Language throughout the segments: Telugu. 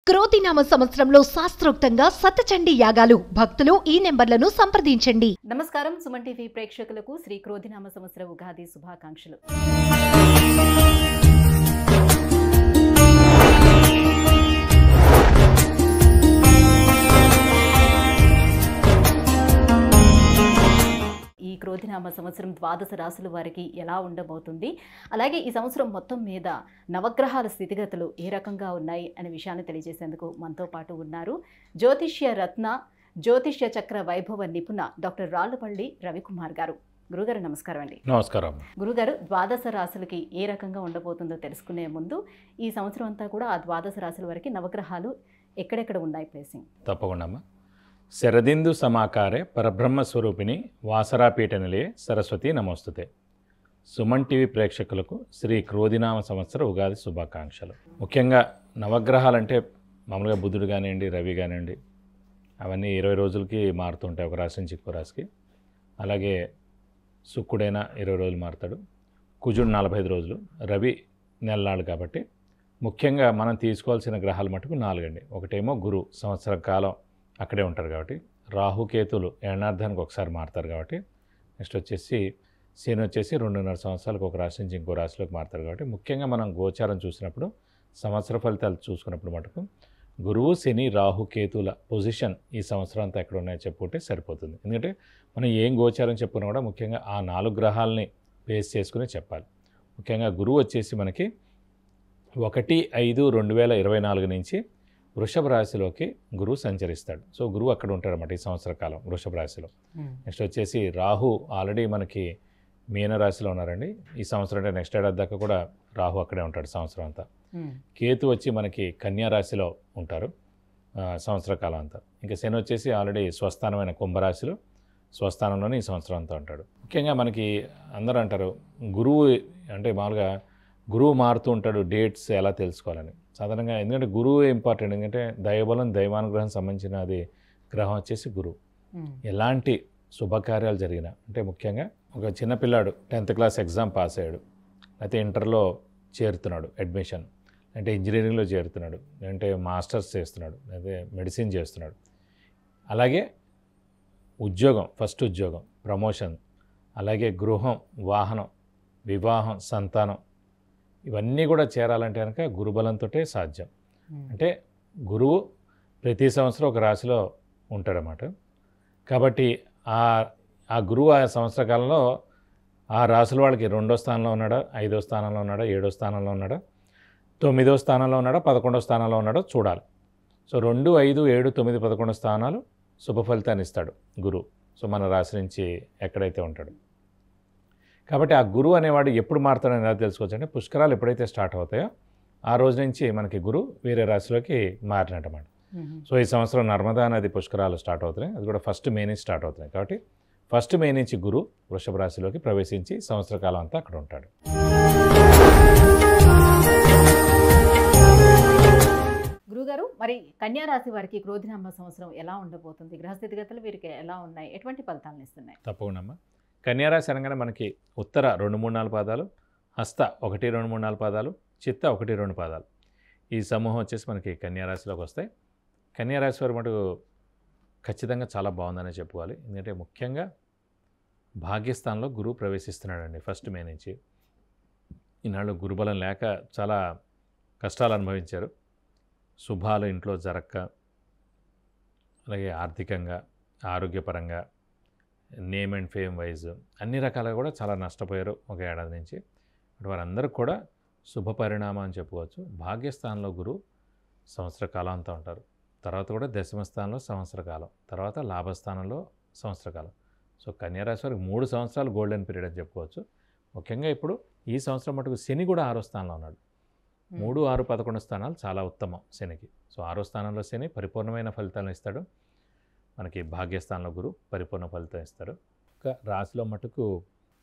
క్రోధినామ సంవత్సరంలో శాస్త్రోక్తంగా సతచండీ యాగాలు. భక్తులు ఈ నెంబర్లను సంప్రదించండి. నమస్కారం. సుమన్ టీవీ ప్రేక్షకులకు శ్రీ క్రోధినామ సంవత్సర ఉగాది శుభాకాంక్షలు. ఈ క్రోధినామ సంవత్సరం ద్వాదశ రాశుల వారికి ఎలా ఉండబోతుంది, అలాగే ఈ సంవత్సరం మొత్తం మీద నవగ్రహాల స్థితిగతులు ఏ రకంగా ఉన్నాయి అనే విషయాన్ని తెలియజేసేందుకు మనతో పాటు ఉన్నారు జ్యోతిష్య రత్న, జ్యోతిష్య చక్ర వైభవ నిపుణ డాక్టర్ రాళ్లపల్లి రవికుమార్ గారు. గురుగారు నమస్కారం అండి. నమస్కారం. గురుగారు, ద్వాదశ రాశులకి ఏ రకంగా ఉండబోతుందో తెలుసుకునే ముందు ఈ సంవత్సరం అంతా కూడా ఆ ద్వాదశ రాశుల వరకు నవగ్రహాలు ఎక్కడెక్కడ ఉన్నాయి ప్లేసింగ్? తప్పకుండా. శరదిందు సమాకారే పరబ్రహ్మ స్వరూపిణి వాసరాపీఠ నిలయే సరస్వతి నమోస్తుతే. సుమన్ టీవీ ప్రేక్షకులకు శ్రీ క్రోధినామ సంవత్సర ఉగాది శుభాకాంక్షలు. ముఖ్యంగా నవగ్రహాలంటే మామూలుగా బుధుడు కానివ్వండి, రవి కానివ్వండి, అవన్నీ 20 రోజులకి మారుతుంటాయి ఒక రాశి నుంచి ఇంకో రాశికి. అలాగే శుక్రుడైనా 20 రోజులు మారుతాడు, కుజుడు 45 రోజులు, రవి నెలనాడు. కాబట్టి ముఖ్యంగా మనం తీసుకోవాల్సిన గ్రహాలు మటుకు 4 అండి. ఒకటేమో గురు, సంవత్సర కాలం అక్కడే ఉంటారు కాబట్టి. రాహుకేతులు ఏడార్థానికి ఒకసారి మారుతారు కాబట్టి. నెక్స్ట్ వచ్చేసి శని వచ్చేసి 2.5 సంవత్సరాలకు ఒక రాశి నుంచి ఇంకో రాశిలోకి మారుతారు కాబట్టి. ముఖ్యంగా మనం గోచారం చూసినప్పుడు, సంవత్సర ఫలితాలు చూసుకున్నప్పుడు మటుకు గురువు, శని, రాహు, కేతుల పొజిషన్ ఈ సంవత్సరం అంతా ఎక్కడ ఉన్నాయో చెప్పుకుంటే సరిపోతుంది. ఎందుకంటే మనం ఏం గోచారం చెప్పుకున్నా కూడా ముఖ్యంగా ఆ 4 గ్రహాలని బేస్ చేసుకుని చెప్పాలి. ముఖ్యంగా గురువు వచ్చేసి మనకి 1/5/2024 నుంచి వృషభ రాశిలోకి గురువు సంచరిస్తాడు. సో గురువు అక్కడ ఉంటాడన్నమాట ఈ సంవత్సర కాలం వృషభ రాశిలో. నెక్స్ట్ వచ్చేసి రాహు ఆల్రెడీ మనకి మీన రాశిలో ఉన్నారండి ఈ సంవత్సరం. అంటే నెక్స్ట్ ఏడాది దాకా కూడా రాహు అక్కడే ఉంటాడు సంవత్సరం అంతా. కేతు వచ్చి మనకి కన్యా రాశిలో ఉంటారు సంవత్సర కాలం అంతా. ఇంకా శని వచ్చేసి ఆల్రెడీ స్వస్థానమైన కుంభరాశిలో స్వస్థానంలోనే ఈ సంవత్సరం అంతా ఉంటాడు. ముఖ్యంగా మనకి అందరూ అంటారు గురువు అంటే మామూలుగా గురువు మారుతూ ఉంటాడు, డేట్స్ ఎలా తెలుసుకోవాలని. సాధారణంగా ఎందుకంటే గురువు ఇంపార్టెంట్. ఎందుకంటే దైవబలం, దైవానుగ్రహం సంబంధించిన అది గ్రహం వచ్చేసి గురువు. ఎలాంటి శుభకార్యాలు జరిగినా, అంటే ముఖ్యంగా ఒక చిన్నపిల్లాడు 10th క్లాస్ ఎగ్జామ్ పాస్ అయ్యాడు, అయితే ఇంటర్లో చేరుతున్నాడు అడ్మిషన్, అంటే ఇంజనీరింగ్లో చేరుతున్నాడు, అంటే మాస్టర్స్ చేస్తున్నాడు, అయితే మెడిసిన్ చేస్తున్నాడు. అలాగే ఉద్యోగం, ఫస్ట్ ఉద్యోగం, ప్రమోషన్, అలాగే గృహం, వాహనం, వివాహం, సంతానం, ఇవన్నీ కూడా చేరాలంటే కనుక గురుబలంతో సాధ్యం. అంటే గురువు ప్రతి సంవత్సరం ఒక రాశిలో ఉంటాడన్నమాట. కాబట్టి ఆ గురువు ఆ సంవత్సర కాలంలో ఆ రాశుల వాళ్ళకి 2వ స్థానంలో ఉన్నాడా, 5వ స్థానంలో ఉన్నాడా, 7వ స్థానంలో ఉన్నాడా, 9వ స్థానంలో ఉన్నాడా, 11వ స్థానంలో ఉన్నాడో చూడాలి. సో 2, 5, 7, 9, 11 స్థానాలు శుభ ఫలితాన్ని ఇస్తాడు గురువు. సో మన రాశి నుంచి ఎక్కడైతే ఉంటాడు. కాబట్టి ఆ గురువు అనేవాడు ఎప్పుడు మారుతాడని ఎలా తెలుసుకోవచ్చు అంటే పుష్కరాలు ఎప్పుడైతే స్టార్ట్ అవుతాయో ఆ రోజు నుంచి మనకి గురువు వేరే రాశిలోకి మారినట్టమాట. సో ఈ సంవత్సరం నర్మదా నది పుష్కరాలు స్టార్ట్ అవుతున్నాయి. అది కూడా 1 మే నుంచి స్టార్ట్ అవుతున్నాయి. కాబట్టి 1 మే నుంచి గురువు వృషభ రాశిలోకి ప్రవేశించి సంవత్సర కాలం అంతా అక్కడ ఉంటాడు. గురుగారు, మరి కన్యా రాశి వారికి క్రోధినామ సంవత్సరం ఎలా ఉండబోతుంది? గ్రహస్థితిగతులు వీరికి ఎలా ఉన్నాయి? ఎటువంటి ఫలితాలను ఇస్తున్నాయి? తప్పకుండా. కన్యారాశి అనగానే మనకి ఉత్తర 2, 3, 4 పాదాలు, హస్త 1, 2, 3, 4 పాదాలు, చిత్త 1, 2 పాదాలు, ఈ సమూహం వచ్చేసి మనకి కన్యారాశిలోకి వస్తాయి. కన్యారాశి వారు మటుకు ఖచ్చితంగా చాలా బాగుందనే చెప్పుకోవాలి. ఎందుకంటే ముఖ్యంగా భాగ్యస్థానంలో గురువు ప్రవేశిస్తున్నాడండి 1 మే నుంచి. ఈనాడు గురుబలం లేక చాలా కష్టాలు అనుభవించారు. శుభాలు ఇంట్లో జరక్క, అలాగే ఆర్థికంగా, ఆరోగ్యపరంగా, నేమ్ అండ్ ఫేమ్ వైజ్ అన్ని రకాలుగా కూడా చాలా నష్టపోయారు ఒక ఏడాది నుంచి. వారందరూ కూడా శుభ పరిణామం అని చెప్పుకోవచ్చు. భాగ్యస్థానంలో గురువు సంవత్సర కాలం అంతా ఉంటారు. తర్వాత కూడా దశమ స్థానంలో సంవత్సర కాలం, తర్వాత లాభస్థానంలో సంవత్సర కాలం. సో కన్యారాశి వారికి 3 సంవత్సరాలు గోల్డెన్ పీరియడ్ అని చెప్పుకోవచ్చు. ముఖ్యంగా ఇప్పుడు ఈ సంవత్సరం మటుకు శని కూడా 6వ స్థానంలో ఉన్నాడు. 3, 6, 11 స్థానాలు చాలా ఉత్తమం శనికి. సో 6వ స్థానంలో శని పరిపూర్ణమైన ఫలితాలను ఇస్తాడు. మనకి భాగ్యస్థానంలో గురువు పరిపూర్ణ ఫలితం ఇస్తారు. ఒక రాశిలో మటుకు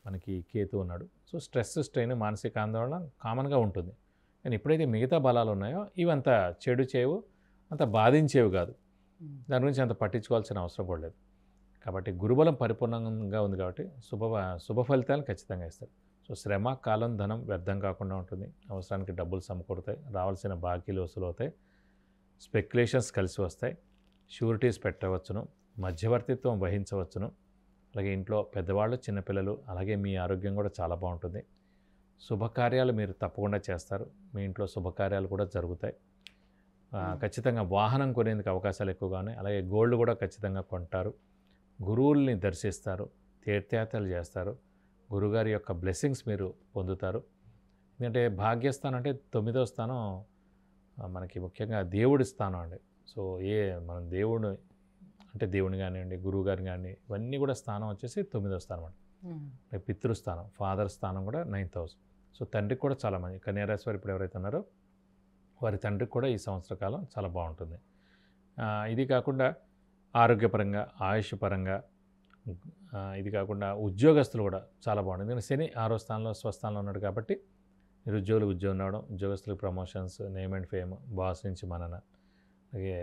మనకి కేతు ఉన్నాడు. సో స్ట్రెస్, స్ట్రెయిన్, మానసిక ఆందోళన కామన్గా ఉంటుంది. కానీ ఎప్పుడైతే మిగతా బలాలు ఉన్నాయో ఇవంత చెడు చేయవు, అంత బాధించేవి కాదు. దాని గురించి అంత పట్టించుకోవాల్సిన అవసరం కూడా లేదు. కాబట్టి గురుబలం పరిపూర్ణంగా ఉంది కాబట్టి శుభ ఫలితాలను ఖచ్చితంగా ఇస్తారు. సో శ్రమ, కాలం, ధనం వ్యర్థం కాకుండా ఉంటుంది. అవసరానికి డబ్బులు సమకూరుతాయి, రావాల్సిన బాకీలు వసూలు అవుతాయి. స్పెక్యులేషన్స్ కలిసి వస్తాయి, షూరిటీస్ పెట్టవచ్చును, మధ్యవర్తిత్వం వహించవచ్చును. అలాగే ఇంట్లో పెద్దవాళ్ళు, చిన్నపిల్లలు, అలాగే మీ ఆరోగ్యం కూడా చాలా బాగుంటుంది. శుభకార్యాలు మీరు తప్పకుండా చేస్తారు, మీ ఇంట్లో శుభకార్యాలు కూడా జరుగుతాయి. ఖచ్చితంగా వాహనం కొనేందుకు అవకాశాలు ఎక్కువగా ఉన్నాయి. అలాగే గోల్డ్ కూడా ఖచ్చితంగా కొంటారు. గురువుల్ని దర్శిస్తారు, తీర్థయాత్రలు చేస్తారు, గురుగారి యొక్క బ్లెస్సింగ్స్ మీరు పొందుతారు. ఎందుకంటే భాగ్యస్థానం అంటే 9వ స్థానం మనకి ముఖ్యంగా దేవుడి స్థానం అండి. సో మనం దేవుడు అంటే దేవుని కానివ్వండి, గురువు గారిని కానీ, ఇవన్నీ కూడా స్థానం వచ్చేసి 9వ స్థానం అండి. పితృస్థానం, ఫాదర్ స్థానం కూడా 9th హౌస్. సో తండ్రికి కూడా చాలా మంచి, కన్యారాశి వారు ఇప్పుడు ఎవరైతే ఉన్నారో వారి తండ్రికి కూడా ఈ సంవత్సర కాలం చాలా బాగుంటుంది. ఇది కాకుండా ఆరోగ్యపరంగా, ఆయుష్ పరంగా, ఇది కాకుండా ఉద్యోగస్తులు కూడా చాలా బాగుంటుంది. ఎందుకంటే శని 6వ స్థానంలో స్వస్థానంలో ఉన్నాడు కాబట్టి నిరుద్యోగులకు ఉద్యోగం రావడం, ఉద్యోగస్తులకు promotions, name and fame, boss నుంచి మనన, అలాగే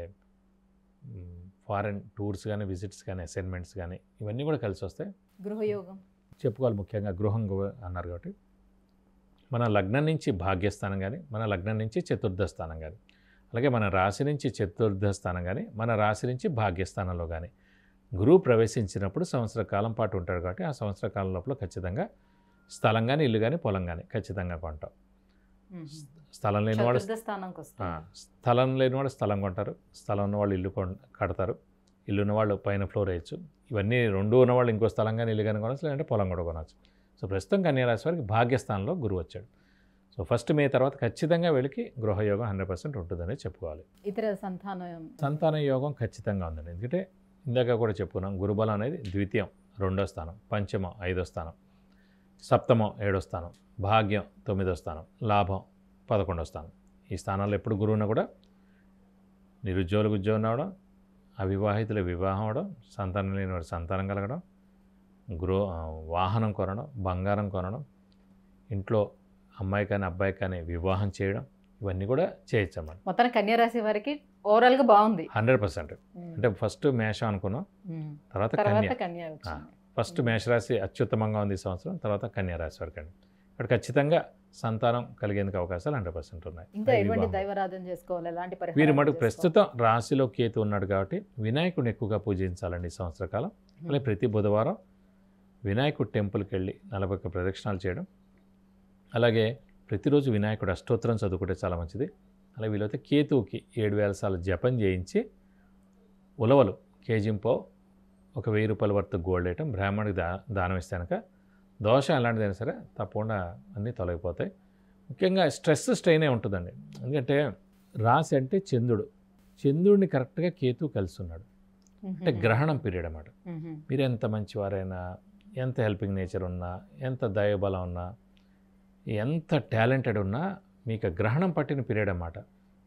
ఫారెన్ టూర్స్ కానీ, విజిట్స్ కానీ, అసైన్మెంట్స్ కానీ, ఇవన్నీ కూడా కలిసి వస్తాయి. గృహయోగం చెప్పుకోవాలి, ముఖ్యంగా గృహం అన్నారు కాబట్టి మన లగ్నం నుంచి భాగ్యస్థానం కానీ, మన లగ్నం నుంచి చతుర్థ స్థానం కానీ, అలాగే మన రాశి నుంచి చతుర్థ స్థానం కానీ, మన రాశి నుంచి భాగ్యస్థానంలో కానీ గురువు ప్రవేశించినప్పుడు సంవత్సర కాలం పాటు ఉంటాడు కాబట్టి ఆ సంవత్సర కాలం లోపల ఖచ్చితంగా స్థలం కానీ, ఇల్లు కానీ, పొలం కానీ ఖచ్చితంగా కొంటాం. స్థలం లేనివాడు స్థలం కొంటారు, స్థలం ఉన్నవాళ్ళు ఇల్లు కడతారు, ఇల్లు ఉన్నవాళ్ళు పైన ఫ్లోర్ వేయచ్చు. ఇవన్నీ 2 ఉన్నవాళ్ళు ఇంకో స్థలం కానీ, ఇల్లు కానీ కొనవచ్చు, లేదంటే పొలం కూడా కొనవచ్చు. సో ప్రస్తుతం కన్యారాశి వారికి భాగ్యస్థానంలో గురువు వచ్చాడు. సో ఫస్ట్ మే తర్వాత ఖచ్చితంగా వీళ్ళకి గృహయోగం 100% ఉంటుందని చెప్పుకోవాలి. ఇతర సంతాన యోగం ఖచ్చితంగా ఉందండి. ఎందుకంటే ఇందాక కూడా చెప్పుకున్నాం, గురుబలం అనేది ద్వితీయం 2వ స్థానం, పంచమం 5వ స్థానం, సప్తమం 7వ స్థానం, భాగ్యం 9వ స్థానం, లాభం 11వ స్థానం. ఈ స్థానాల్లో ఎప్పుడు గురువున్నా కూడా నిరుద్యోగులకు ఉద్యోగం రావడం, అవివాహితుల వివాహం అవడం, సంతానం లేని వారి సంతానం కలగడం, వాహనం కొనడం, బంగారం కొనడం, ఇంట్లో అమ్మాయి కానీ అబ్బాయి కానీ వివాహం చేయడం, ఇవన్నీ కూడా చేయొచ్చు అన్నమాట. మొత్తం కన్యారాశి వారికి ఓవరాల్గా బాగుంది 100%. అంటే ఫస్ట్ మేషం అనుకున్నాం, తర్వాత కన్యా. ఫస్ట్ మేషరాశి అత్యుత్తమంగా ఉంది ఈ సంవత్సరం, తర్వాత కన్యారాశి వరకు అండి. ఇక్కడ ఖచ్చితంగా సంతానం కలిగేందుకు అవకాశాలు 100% ఉన్నాయి. ఇంకా ఎటువంటి దైవారాధన చేసుకోవాలి, ఎలాంటి పరిహారం? వీరు మటుకు ప్రస్తుతం రాశిలో కేతు ఉన్నాడు కాబట్టి వినాయకుడిని ఎక్కువగా పూజించాలండి ఈ సంవత్సర కాలం. అలాగే ప్రతి బుధవారం వినాయకుడి టెంపుల్కి వెళ్ళి 41 ప్రదక్షిణాలు చేయడం, అలాగే ప్రతిరోజు వినాయకుడు అష్టోత్తరం చదువుకుంటే చాలా మంచిది. అలాగే వీలైతే కేతువుకి 7000 సార్లు జపం చేయించి ఉలవలు కేజింపో ఒక 1000 రూపాయల వర్త్ గోల్డ్ ఐటమ్ బ్రాహ్మణుడికి దానం ఇస్తే కనుక దోషం ఎలాంటిదైనా సరే తప్పకుండా అన్నీ తొలగిపోతాయి. ముఖ్యంగా స్ట్రెస్ స్ట్రెయినే ఉంటుందండి. ఎందుకంటే రాశి అంటే చంద్రుడిని కరెక్ట్గా కేతు కలిసి ఉన్నాడు, అంటే గ్రహణం పీరియడ్ అన్నమాట. మీరు ఎంత మంచివారైనా, ఎంత హెల్పింగ్ నేచర్ ఉన్నా, ఎంత దైవబలం ఉన్నా, ఎంత టాలెంటెడ్ ఉన్నా మీకు గ్రహణం పట్టిన పీరియడ్ అన్నమాట.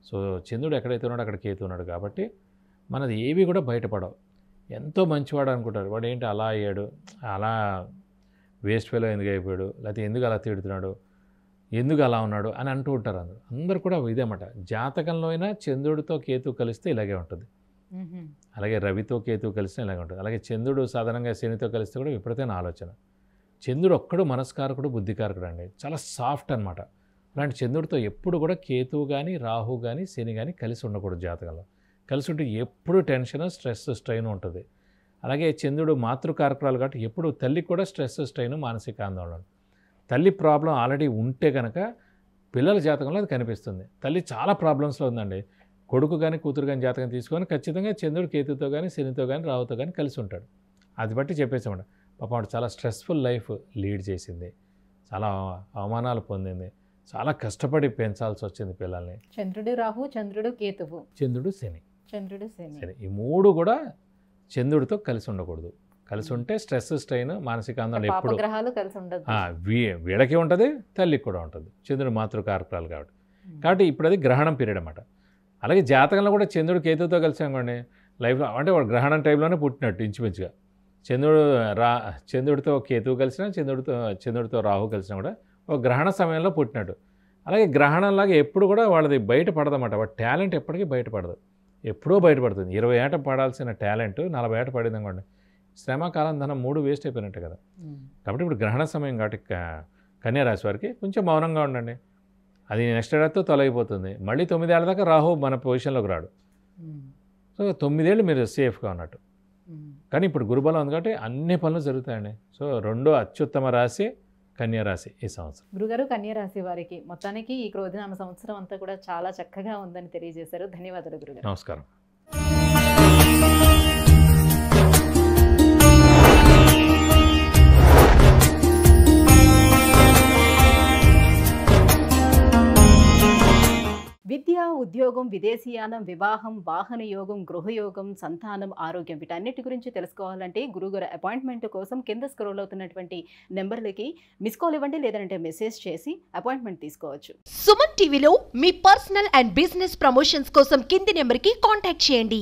సో చంద్రుడు ఎక్కడైతే ఉన్నాడో అక్కడ కేతు ఉన్నాడు కాబట్టి మనది ఏవి కూడా బయటపడవు. ఎంతో మంచివాడు అనుకుంటారు, వాడు ఏంటి అలా అయ్యాడు, అలా వేస్ట్ ఫెలో ఎందుకు అయిపోయాడు, లేకపోతే ఎందుకు అలా తిడుతున్నాడు, ఎందుకు అలా ఉన్నాడు అని అంటూ ఉంటారు. అందరూ కూడా ఇదేమాట. జాతకంలో అయినా చంద్రుడితో కేతు కలిస్తే ఇలాగే ఉంటుంది, అలాగే రవితో కేతు కలిస్తే ఇలాగే ఉంటుంది. అలాగే చంద్రుడు సాధారణంగా శనితో కలిస్తే కూడా విపరీతమైన ఆలోచన. చంద్రుడు ఒక్కడు మనస్కారకుడు, బుద్ధికారకుడు అండి, చాలా సాఫ్ట్ అనమాట. అలాంటి చంద్రుడితో ఎప్పుడు కూడా కేతువు కానీ, రాహు కానీ, శని కానీ కలిసి ఉండకూడదు జాతకంలో. కలిసి ఉంటే ఎప్పుడు టెన్షన్, స్ట్రెస్, స్ట్రెయిన్ ఉంటుంది. అలాగే చంద్రుడు మాతృకారకురాలు కాబట్టి ఎప్పుడు తల్లికి కూడా స్ట్రెస్, స్ట్రెయిన్, మానసిక ఆందోళన. తల్లి ప్రాబ్లం ఆల్రెడీ ఉంటే కనుక పిల్లల జాతకంలో అది కనిపిస్తుంది. తల్లి చాలా ప్రాబ్లమ్స్లో ఉందండి, కొడుకు కానీ కూతురు కానీ జాతకం తీసుకొని ఖచ్చితంగా చంద్రుడు కేతుతో కానీ, శనితో కానీ, రాహుతో కానీ కలిసి ఉంటాడు. అది బట్టి చెప్పేసామంట. పాపం ఆవిడ చాలా స్ట్రెస్ఫుల్ లైఫ్ లీడ్ చేసింది, చాలా అవమానాలు పొందింది, చాలా కష్టపడి పెంచాల్సి వచ్చింది పిల్లల్ని. చంద్రుడు రాహు, చంద్రుడు కేతువు, చంద్రుడు శని, శని, ఈ 3 కూడా చంద్రుడితో కలిసి ఉండకూడదు. కలిసి ఉంటే స్ట్రెస్, స్ట్రెయిన్, మానసిక ఆందోళన ఎప్పుడు గ్రహాలు కలిసి ఉండదు. వీళ్ళకి ఉంటుంది, తల్లికి కూడా ఉంటుంది. చంద్రుడు మాతృకారకురాలు కాబట్టి ఇప్పుడు అది గ్రహణం పీరియడ్ అన్నమాట. అలాగే జాతకంలో కూడా చంద్రుడు కేతుతో కలిసి అనుకోండి లైఫ్లో, అంటే వాడు గ్రహణం టైంలోనే పుట్టినట్టు ఇంచుమించుగా. చంద్రుడితో కేతువు కలిసినా, చంద్రుడితో రాహు కలిసినా కూడా ఒక గ్రహణ సమయంలో పుట్టినట్టు. అలాగే గ్రహణంలాగా ఎప్పుడు కూడా వాళ్ళది బయటపడదన్నమాట. వాడి టాలెంట్ ఎప్పటికీ బయటపడదు, ఎప్పుడో బయటపడుతుంది. 20 ఏట పడాల్సిన టాలెంట్ 40 ఏట పడింది అనుకోండి, శ్రమ, కాలం, ధనం 3 వేస్ట్ అయిపోయినట్టు కదా. కాబట్టి ఇప్పుడు గ్రహణ సమయం కాబట్టి కన్యారాశి వారికి కొంచెం మౌనంగా ఉండండి. అది నెక్స్ట్ ఏడాదితో తొలగిపోతుంది. మళ్ళీ 9 ఏళ్ళ దాకా రాహు మన పొజిషన్లోకి రాడు. సో 9 ఏళ్ళు మీరు సేఫ్గా ఉన్నట్టు. కానీ ఇప్పుడు గురుబలం ఉంది కాబట్టి అన్ని పనులు జరుగుతాయండి. సో రెండో అత్యుత్తమ రాశి కన్యా రాశి ఈ సంవత్సరం. గురుగారు, కన్యా రాశి వారికి మొత్తానికి ఈ క్రోధినామ సంవత్సరం అంతా కూడా చాలా చక్కగా ఉందని తెలియజేశారు. ధన్యవాదాలు గురుగారు. నమస్కారం. విద్య, ఉద్యోగం, విదేశీయానం, వివాహం, వాహన యోగం, గృహయోగం, సంతానం, ఆరోగ్యం వీటన్నిటి గురించి తెలుసుకోవాలంటే గురుగారు అపాయింట్మెంట్ కోసం కింద స్క్రోల్ అవుతున్నటువంటి నెంబర్లకి మిస్ కాల్ ఇవ్వండి, లేదంటే మెసేజ్ చేసి అపాయింట్మెంట్ తీసుకోవచ్చు. సుమన్ టీవీలో మీ పర్సనల్ అండ్ బిజినెస్ ప్రమోషన్స్ కోసం కింది నెంబర్కి కాంటాక్ట్ చేయండి.